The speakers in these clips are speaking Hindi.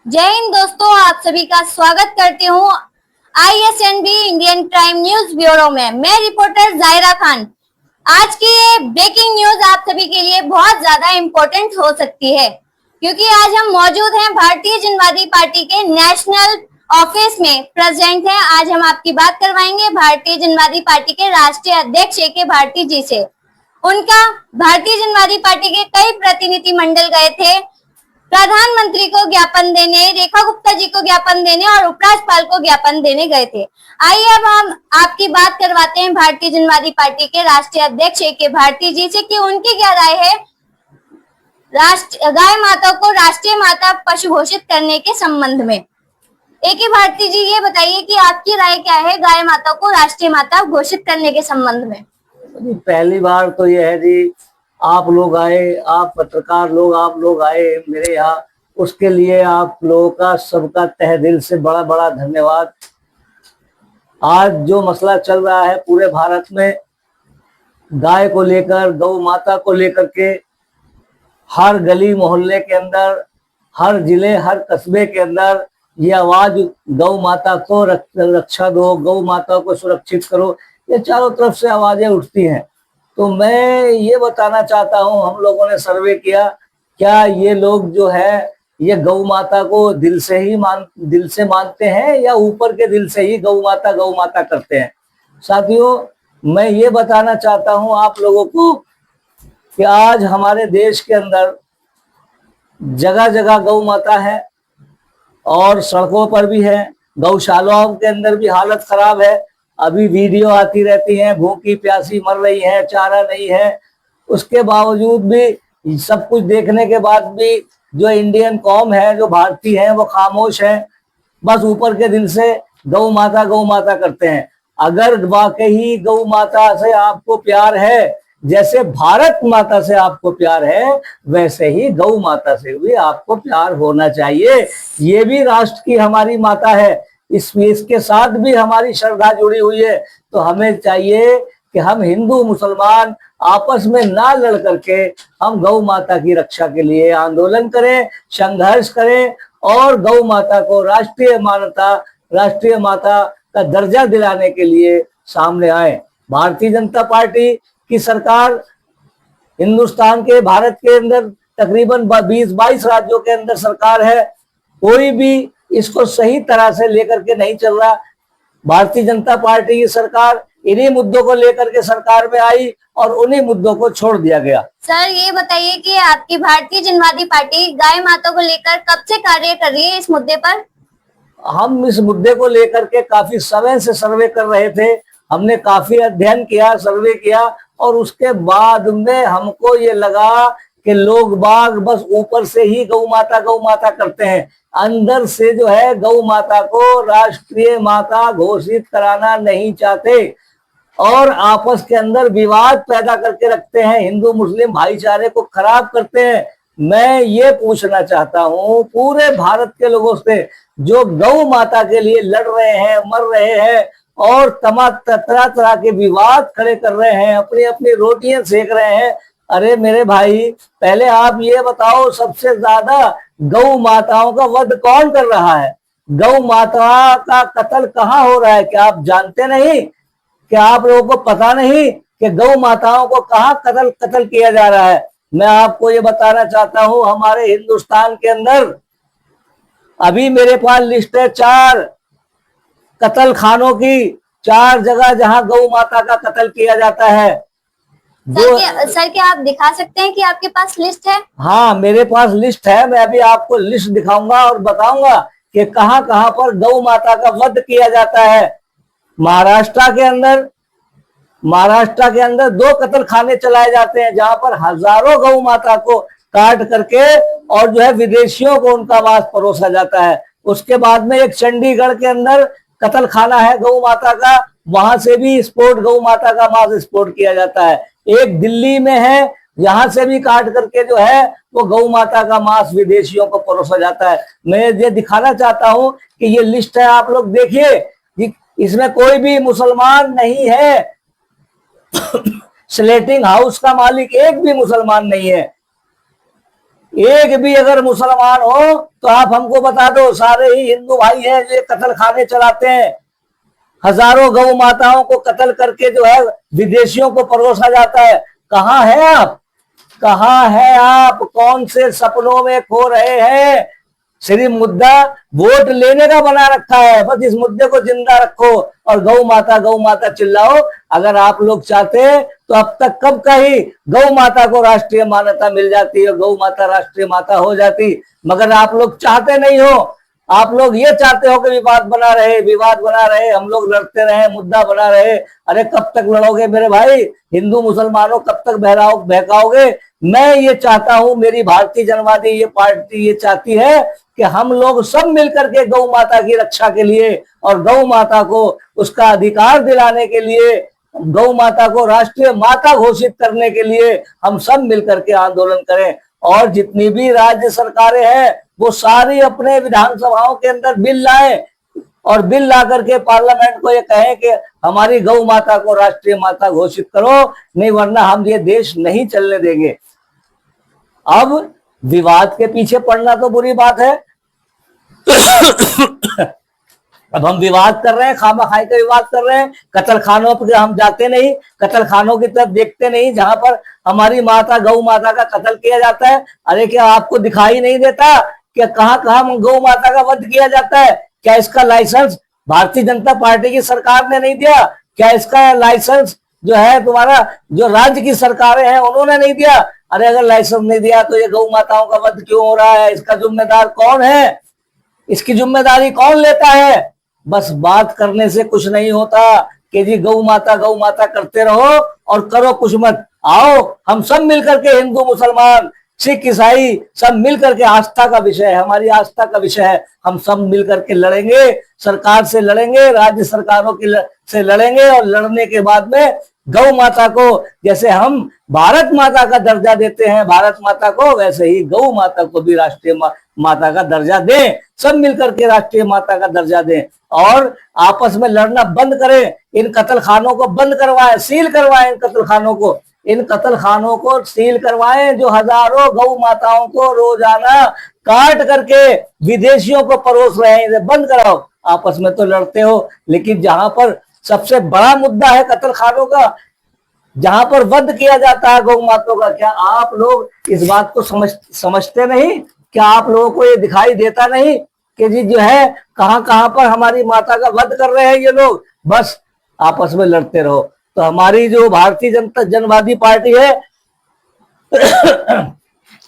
जय हिंद दोस्तों, आप सभी का स्वागत करती हूँ ISNB Indian crime news bureau में। मैं रिपोर्टर जायरा खान। आज की ये ब्रेकिंग न्यूज आप सभी के लिए बहुत ज्यादा इम्पोर्टेंट हो सकती है, क्योंकि आज हम मौजूद हैं भारतीय जनवादी पार्टी के नेशनल ऑफिस में प्रेजेंट हैं। आज हम आपकी बात करवाएंगे भारतीय जनवादी पार्टी के राष्ट्रीय अध्यक्ष AK भारती जी से। उनका भारतीय जनवादी पार्टी के कई प्रतिनिधि मंडल गए थे प्रधानमंत्री को ज्ञापन देने, रेखा गुप्ता जी को ज्ञापन देने और उपराज्यपाल को ज्ञापन देने गए थे। आइए अब हम आपकी बात करवाते हैं भारतीय जनवादी पार्टी के राष्ट्रीय अध्यक्ष AK भारती जी से कि उनकी क्या राय है गाय माता को राष्ट्रीय माता पशु घोषित करने के संबंध में। AK भारती जी, ये बताइए कि आपकी राय क्या है गाय माता को राष्ट्रीय माता घोषित करने के संबंध में। पहली बार तो यह है जी, आप लोग आए, आप पत्रकार लोग, आप लोग आए मेरे यहाँ, उसके लिए आप लोगों का सबका तहे दिल से बड़ा बड़ा धन्यवाद। आज जो मसला चल रहा है पूरे भारत में गाय को लेकर, गौ माता को लेकर के, हर गली मोहल्ले के अंदर, हर जिले, हर कस्बे के अंदर ये आवाज गौ माता को रक्षा दो, गौ माता को सुरक्षित करो, ये चारों तरफ से आवाजें उठती हैं। तो मैं ये बताना चाहता हूँ, हम लोगों ने सर्वे किया, क्या ये लोग जो है ये गौ माता को दिल से मानते हैं या ऊपर के दिल से ही गौ माता करते हैं। साथियों, मैं ये बताना चाहता हूँ आप लोगों को कि आज हमारे देश के अंदर जगह जगह गौ माता है और सड़कों पर भी है, गौशालाओं के अंदर भी हालत खराब है। अभी वीडियो आती रहती हैं, भूखी प्यासी मर रही है, चारा नहीं है। उसके बावजूद भी, सब कुछ देखने के बाद भी जो इंडियन कौम है, जो भारतीय है, वो खामोश है, बस ऊपर के दिल से गौ माता करते हैं। अगर वाकई गौ माता से आपको प्यार है, जैसे भारत माता से आपको प्यार है, वैसे ही गौ माता से भी आपको प्यार होना चाहिए। ये भी राष्ट्र की हमारी माता है, इसके साथ भी हमारी श्रद्धा जुड़ी हुई है। तो हमें चाहिए कि हम हिंदू मुसलमान आपस में ना लड़ करके हम गौ माता की रक्षा के लिए आंदोलन करें, संघर्ष करें और गौ माता को राष्ट्रीय माता का दर्जा दिलाने के लिए सामने आए। भारतीय जनता पार्टी की सरकार हिंदुस्तान के, भारत के अंदर तकरीबन 20-22 राज्यों के अंदर सरकार है, कोई भी इसको सही तरह से लेकर के नहीं चल रहा। भारतीय जनता पार्टी की सरकार इन्हीं मुद्दों को लेकर के सरकार में आई और उन्हीं मुद्दों को छोड़ दिया गया। सर, ये बताइए कि आपकी भारतीय जनवादी पार्टी गाय माता को लेकर कब से कार्य कर रही है इस मुद्दे पर। हम इस मुद्दे को लेकर के काफी समय से सर्वे कर रहे थे, हमने काफी अध्ययन किया, सर्वे किया और उसके बाद में हमको ये लगा कि लोग बाग बस ऊपर से ही गौ माता करते हैं, अंदर से जो है गौ माता को राष्ट्रीय माता घोषित कराना नहीं चाहते और आपस के अंदर विवाद पैदा करके रखते हैं, हिंदू मुस्लिम भाईचारे को खराब करते हैं। मैं ये पूछना चाहता हूँ पूरे भारत के लोगों से, जो गौ माता के लिए लड़ रहे हैं, मर रहे हैं और तरह तरह के विवाद खड़े कर रहे हैं, अपनी अपनी रोटियां सेक रहे हैं, अरे मेरे भाई, पहले आप ये बताओ, सबसे ज्यादा गौ माताओं का वध कौन कर रहा है? गौ माता का कत्ल कहाँ हो रहा है? क्या आप जानते नहीं? क्या आप लोगों को पता नहीं कि गौ माताओं को कहाँ कत्ल किया जा रहा है? मैं आपको ये बताना चाहता हूँ, हमारे हिंदुस्तान के अंदर अभी मेरे पास लिस्ट है 4 कत्ल खानों की, 4 जगह जहां गौ माता का कत्ल किया जाता है। सर, क्या आप दिखा सकते हैं कि आपके पास लिस्ट है? हाँ, मेरे पास लिस्ट है, मैं अभी आपको लिस्ट दिखाऊंगा और बताऊंगा कि कहां कहां पर गौ माता का वध किया जाता है। महाराष्ट्र के अंदर 2 कत्ल खाने चलाए जाते हैं, जहां पर हजारों गौ माता को काट करके और जो है विदेशियों को उनका मांस परोसा जाता है। उसके बाद में एक चंडीगढ़ के अंदर कत्ल खाना है गौ माता का, वहां से भी गौ माता का मांस एक्सपोर्ट किया जाता है। एक दिल्ली में है, यहां से भी काट करके जो है वो गौ माता का मांस विदेशियों को परोसा जाता है। मैं ये दिखाना चाहता हूं कि ये लिस्ट है, आप लोग देखिए, इसमें कोई भी मुसलमान नहीं है। स्लेटिंग हाउस का मालिक एक भी मुसलमान नहीं है। एक भी अगर मुसलमान हो तो आप हमको बता दो, सारे ही हिंदू भाई हैं जो कत्ल खाने चलाते हैं। हजारों गौ माताओं को कत्ल करके जो है विदेशियों को परोसा जाता है। कहाँ है आप, कहाँ है आप, कौन से सपनों में खो रहे हैं? सिर्फ मुद्दा वोट लेने का बना रखा है, बस इस मुद्दे को जिंदा रखो और गौ माता चिल्लाओ। अगर आप लोग चाहते तो अब तक कब का ही गौ माता को राष्ट्रीय मान्यता मिल जाती है, गौ माता राष्ट्रीय माता हो जाती, मगर आप लोग चाहते नहीं हो। आप लोग ये चाहते हो कि विवाद बना रहे, हम लोग लड़ते रहे, मुद्दा बना रहे। अरे कब तक लड़ोगे मेरे भाई? हिंदू मुसलमानों कब तक बहकाओगे? मैं ये चाहता हूं, मेरी भारतीय जनवादी ये पार्टी ये चाहती है कि हम लोग सब मिलकर के गौ माता की रक्षा के लिए और गौ माता को उसका अधिकार दिलाने के लिए, गौ माता को राष्ट्रीय माता घोषित करने के लिए हम सब मिलकर के आंदोलन करें। और जितनी भी राज्य सरकारें हैं वो सारी अपने विधानसभाओं के अंदर बिल लाए और बिल ला करके पार्लियामेंट को ये कहें कि हमारी गौ माता को राष्ट्रीय माता घोषित करो, नहीं वरना हम ये देश नहीं चलने देंगे। अब विवाद के पीछे पड़ना तो बुरी बात है। अब हम विवाद कर रहे हैं, खामा खाई का विवाद कर रहे हैं, कत्ल खानों पर हम जाते नहीं, कत्ल खानों की तरफ देखते नहीं जहां पर हमारी माता गौ माता का कत्ल किया जाता है। अरे क्या आपको दिखाई नहीं देता कि कहां कहां गौ माता का वध किया जाता है? क्या इसका लाइसेंस भारतीय जनता पार्टी की सरकार ने नहीं दिया? क्या इसका लाइसेंस जो है तुम्हारा जो राज्य की सरकारें हैं उन्होंने नहीं दिया? अरे अगर लाइसेंस नहीं दिया तो ये गौ माताओं का वध क्यों हो रहा है? इसका जिम्मेदार कौन है? इसकी जिम्मेदारी कौन लेता है? बस बात करने से कुछ नहीं होता कि जी गौ माता करते रहो और करो कुछ मत। आओ हम सब मिलकर के, हिंदू मुसलमान सिख ईसाई सब मिलकर के, आस्था का विषय है, हमारी आस्था का विषय है, हम सब मिलकर के लड़ेंगे, सरकार से लड़ेंगे, राज्य सरकारों की से लड़ेंगे। और लड़ने के बाद में गौ माता को जैसे हम भारत माता का दर्जा देते हैं भारत माता को, वैसे ही गौ माता को भी राष्ट्रीय माता का दर्जा दें। सब मिलकर के राष्ट्रीय माता का दर्जा दें और आपस में लड़ना बंद करें। इन कत्ल खानों को बंद करवाएं, सील करवाएं इन कत्ल खानों को सील करवाएं जो हजारों गौ माताओं को रोजाना काट करके विदेशियों को परोस रहे हैं। इसे बंद कराओ। आपस में तो लड़ते हो, लेकिन जहां पर सबसे बड़ा मुद्दा है कत्ल खानों का, जहां पर वध किया जाता है गौ माताओं का, क्या आप लोग इस बात को समझते नहीं? क्या आप लोगों को ये दिखाई देता नहीं कि जी जो है कहां कहां पर हमारी माता का वध कर रहे हैं ये लोग? बस आपस में लड़ते रहो। तो हमारी जो भारतीय जनता जनवादी पार्टी है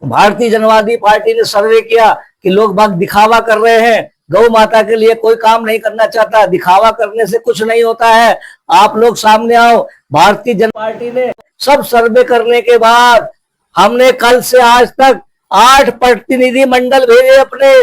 भारतीय जनवादी पार्टी ने सर्वे किया कि लोग बाग दिखावा कर रहे हैं, गौ माता के लिए कोई काम नहीं करना चाहता, दिखावा करने से कुछ नहीं होता है। आप लोग सामने आओ। भारतीय जनता पार्टी ने सब सर्वे करने के बाद हमने कल से आज तक 8 प्रतिनिधि मंडल भेजे अपने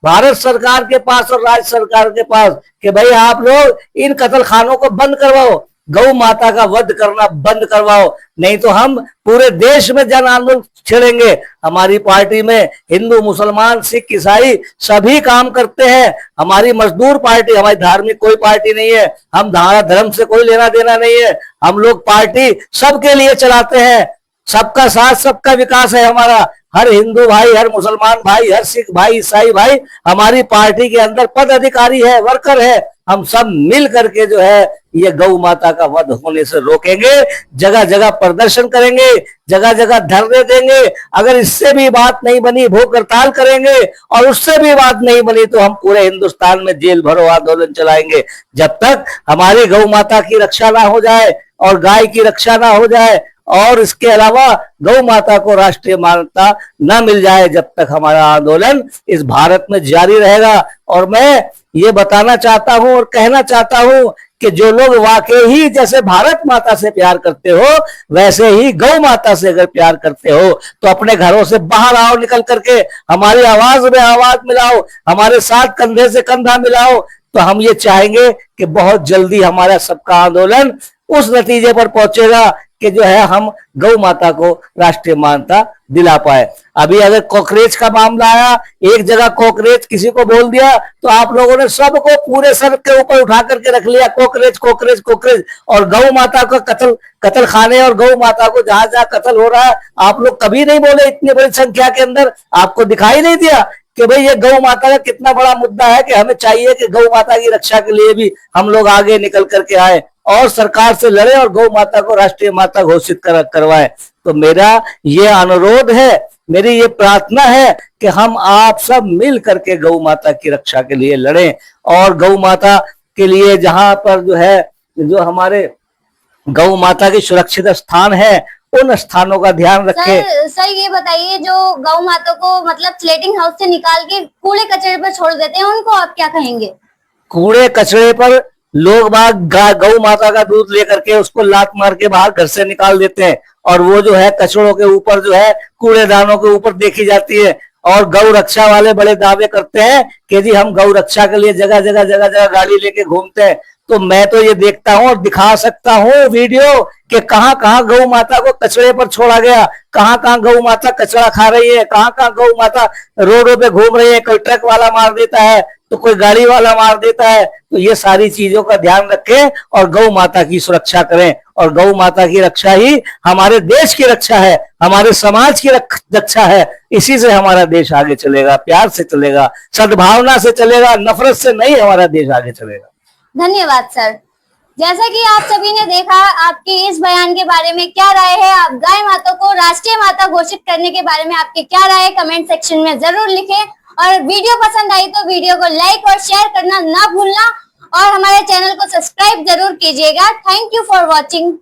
भारत सरकार के पास और राज्य सरकार के पास कि भाई आप लोग इन कत्ल खानों को बंद करवाओ, गौ माता का वध करना बंद करवाओ, नहीं तो हम पूरे देश में जन आंदोलन छेड़ेंगे। हमारी पार्टी में हिंदू मुसलमान सिख ईसाई सभी काम करते हैं। हमारी मजदूर पार्टी, हमारी धार्मिक कोई पार्टी नहीं है, हम धर्म से कोई लेना देना नहीं है। हम लोग पार्टी सबके लिए चलाते हैं, सबका साथ सबका विकास है हमारा। हर हिंदू भाई, हर मुसलमान भाई, हर सिख भाई, ईसाई भाई हमारी पार्टी के अंदर पद अधिकारी है, वर्कर है। हम सब मिल करके जो है ये गौ माता का वध होने से रोकेंगे, जगह जगह प्रदर्शन करेंगे, जगह जगह धरने देंगे। अगर इससे भी बात नहीं बनी भूख हड़ताल करेंगे और उससे भी बात नहीं बनी तो हम पूरे हिंदुस्तान में जेल भरो आंदोलन चलाएंगे, जब तक हमारी गौ माता की रक्षा ना हो जाए और गाय की रक्षा ना हो जाए और इसके अलावा गौ माता को राष्ट्रीय मान्यता न मिल जाए, जब तक हमारा आंदोलन इस भारत में जारी रहेगा। और मैं ये बताना चाहता हूं और कहना चाहता हूं कि जो लोग वाकई ही जैसे भारत माता से प्यार करते हो वैसे ही गौ माता से अगर प्यार करते हो तो अपने घरों से बाहर आओ, निकल करके हमारी आवाज में आवाज मिलाओ, हमारे साथ कंधे से कंधा मिलाओ। तो हम ये चाहेंगे कि बहुत जल्दी हमारा सबका आंदोलन उस नतीजे पर पहुंचेगा कि जो है हम गौ माता को राष्ट्रीय मान्यता दिला पाए। अभी अगर कॉकरोच का मामला आया, एक जगह कॉकरोच किसी को बोल दिया तो आप लोगों ने सबको पूरे सर के ऊपर उठा करके रख लिया, कॉकरोच कॉकरोच कॉकरोच। और गौ माता को कत्ल खाने और गौ माता को जहां जहां कत्ल हो रहा है, आप लोग कभी नहीं बोले इतनी बड़ी संख्या के अंदर? आपको दिखाई नहीं दिया कि भाई ये गौ माता का कितना बड़ा मुद्दा है, कि हमें चाहिए कि गौ माता की रक्षा के लिए भी हम लोग आगे निकल करके आए और सरकार से लड़े और गौ माता को राष्ट्रीय माता घोषित करवाए। तो मेरा ये अनुरोध है, मेरी ये प्रार्थना है कि हम आप सब मिल करके गौ माता की रक्षा के लिए लड़ें और गौ माता के लिए जहां पर जो है, जो हमारे गौ माता के सुरक्षित स्थान है, उन स्थानों का ध्यान रखें। सर ये बताइए, जो गौ माता को मतलब स्लेटिंग हाउस से निकाल के कूड़े कचरे पर छोड़ देते हैं, उनको आप क्या कहेंगे? कूड़े कचरे पर लोग बाग गौ माता का दूध लेकर के उसको लात मार के बाहर घर से निकाल देते हैं और वो जो है कचड़ों के ऊपर जो है कूड़ेदानों के ऊपर देखी जाती है। और गौ रक्षा वाले बड़े दावे करते हैं कि जी हम गौ रक्षा के लिए जगह जगह गाड़ी लेके घूमते हैं। तो मैं तो ये देखता हूं और दिखा सकता हूं वीडियो कि कहां कहां गौ माता को कचड़े पर छोड़ा गया, कहां कहां गौ माता कचरा खा रही है, कहां कहां गौ माता रोडों पे घूम रही है। कोई ट्रक वाला मार देता है तो कोई गाड़ी वाला मार देता है। तो ये सारी चीजों का ध्यान रखें और गौ माता की सुरक्षा करें। और गौ माता की रक्षा ही हमारे देश की रक्षा है, हमारे समाज की रक्षा है। इसी से हमारा देश आगे चलेगा, प्यार से चलेगा, सद्भावना से चलेगा, नफरत से नहीं हमारा देश आगे चलेगा। धन्यवाद सर। जैसा कि आप सभी ने देखा, आपके इस बयान के बारे में क्या राय है? आप गाय माता को राष्ट्रीय माता घोषित करने के बारे में आपके क्या राय है? कमेंट सेक्शन में जरूर लिखें और वीडियो पसंद आई तो वीडियो को लाइक और शेयर करना ना भूलना और हमारे चैनल को सब्सक्राइब जरूर कीजिएगा। Thank you for watching.